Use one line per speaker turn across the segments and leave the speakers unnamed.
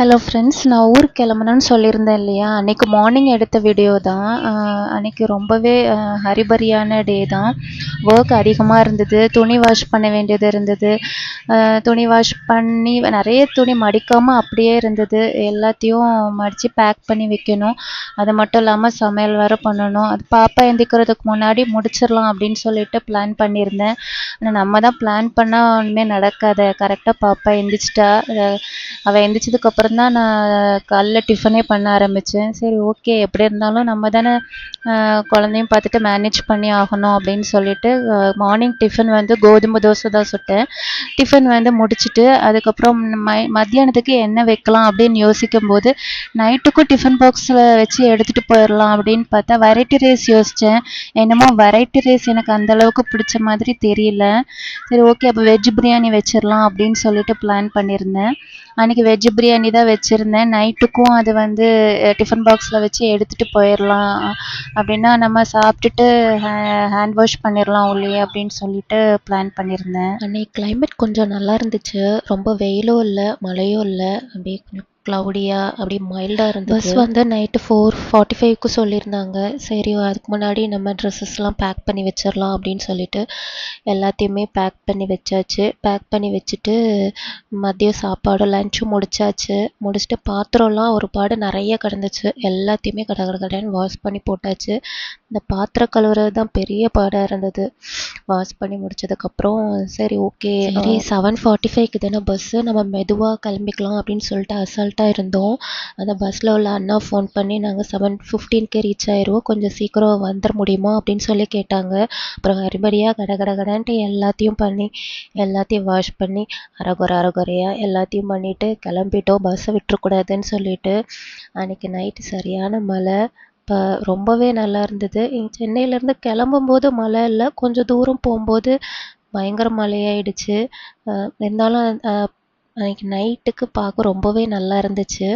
Hello friends, நான் ஊருக்கு கிளம்பணும்னு சொல்லியிருந்தேன் இல்லையா? அன்றைக்கி மார்னிங் எடுத்த வீடியோ தான். அன்றைக்கி ரொம்பவே ஹரிபரியான டே தான். ஒர்க் அதிகமாக இருந்தது. துணி வாஷ் பண்ண வேண்டியது இருந்தது. துணி வாஷ் பண்ணி நிறைய துணி மடிக்காமல் அப்படியே இருந்தது. எல்லாத்தையும் மடித்து பேக் பண்ணி வைக்கணும். அது மட்டும் இல்லாமல் சமையல் வேறு பண்ணணும். அது பாப்பா எந்திக்கிறதுக்கு முன்னாடி முடிச்சிடலாம் அப்படின்னு சொல்லிட்டு பிளான் பண்ணியிருந்தேன். ஆனால் நம்ம தான் பிளான் பண்ணால் ஒன்றுமே நடக்காது. கரெக்டாக பாப்பா எந்திரிச்சிட்டா. அவள் எந்திரிச்சதுக்கப்புறம் தான் நான் காலைல டிஃபனே பண்ண ஆரம்பித்தேன். சரி, ஓகே, எப்படி இருந்தாலும் நம்ம தானே குழந்தையும் பார்த்துட்டு மேனேஜ் பண்ணி ஆகணும் அப்படின்னு சொல்லிட்டு மார்னிங் டிஃபன் வந்து கோதுமை தோசை தான் சுட்டேன். டிஃபன் வந்து முடிச்சுட்டு அதுக்கப்புறம் மத்தியானத்துக்கு என்ன வைக்கலாம் அப்படின்னு யோசிக்கும்போது நைட்டுக்கும் டிஃபன் பாக்ஸில் வச்சு எடுத்துகிட்டு போயிடலாம் அப்படின்னு பார்த்தா வெரைட்டி ரைஸ் யோசித்தேன். என்னமோ வெரைட்டி ரைஸ் எனக்கு அந்தளவுக்கு பிடிச்ச மாதிரி தெரியல. சரி, ஓகே, அப்போ வெஜ் பிரியாணி வச்சிடலாம் அப்படின்னு சொல்லிட்டு பிளான் பண்ணியிருந்தேன். அன்றைக்கி வெஜ் பிரியாணி தான் வச்சுருந்தேன். நைட்டுக்கும் அது வந்து டிஃபன் பாக்ஸில் வச்சு எடுத்துகிட்டு போயிடலாம். அப்படின்னா நம்ம சாப்பிட்டுட்டு ஹேண்ட் வாஷ் பண்ணிடலாம் உள்ளேயே அப்படின்னு சொல்லிட்டு பிளான் பண்ணியிருந்தேன்.
அன்னைக்கு கிளைமேட் கொஞ்சம் நல்லா இருந்துச்சு. ரொம்ப வெயிலும் இல்லை, மழையும் இல்லை. அப்படியே கொஞ்சம் க்ளவுடியாக அப்படியே மைல்டாக இருந்தது. பஸ் வந்து நைட்டு 4:45க்கு சொல்லியிருந்தாங்க. சரி, அதுக்கு முன்னாடி நம்ம ட்ரெஸ்ஸஸ்லாம் பேக் பண்ணி வச்சிடலாம் அப்படின்னு சொல்லிட்டு எல்லாத்தையுமே பேக் பண்ணி வச்சாச்சு. பேக் பண்ணி வச்சுட்டு மதியம் சாப்பாடு லன்ச்சும் முடிச்சாச்சு. முடிச்சுட்டு பாத்திரம்லாம் ஒரு பாடு நிறைய கிடந்துச்சு. எல்லாத்தையுமே கடன்னு வாஷ் பண்ணி போட்டாச்சு. இந்த பாத்திரம் கழுவுறது தான் பெரிய பாடாக இருந்தது. வாஷ் பண்ணி முடிச்சதுக்கப்புறம் சரி, ஓகே, 7:45க்கு தானே பஸ்ஸு, நம்ம மெதுவாக கிளம்பிக்கலாம் அப்படின்னு சொல்லிட்டு அசால்ட்டாக இருந்தோம். அந்த பஸ்ஸில் உள்ள அண்ணா ஃபோன் பண்ணி நாங்கள் 7:15க்கு ரீச் ஆயிடுவோம், கொஞ்சம் சீக்கிரம் வந்துட முடியுமா அப்படின்னு சொல்லி கேட்டாங்க. அப்புறம் ஹரிபரியாக கடன்ட்டு எல்லாத்தையும் பண்ணி எல்லாத்தையும் வாஷ் பண்ணி அரைகுறையாக எல்லாத்தையும் பண்ணிவிட்டு கிளம்பிட்டோம், பஸ்ஸை விட்டுறக்கூடாதுன்னு சொல்லிட்டு. அன்றைக்கி நைட்டு சரியான மழை. இப்போ ரொம்பவே நல்லா இருந்தது. சென்னையிலேருந்து கிளம்பும்போது மழை இல்லை, கொஞ்சம் தூரம் போகும்போது பயங்கர மழையாயிடுச்சு. இருந்தாலும் அன்றைக்கி நைட்டுக்கு பார்க்க ரொம்பவே நல்லா இருந்துச்சு.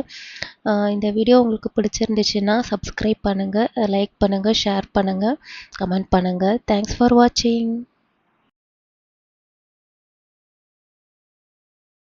இந்த வீடியோ உங்களுக்கு பிடிச்சிருந்துச்சுன்னா சப்ஸ்கிரைப் பண்ணுங்கள், லைக் பண்ணுங்கள், ஷேர் பண்ணுங்கள், கமெண்ட் பண்ணுங்கள். தேங்க்ஸ் ஃபார் வாட்சிங்.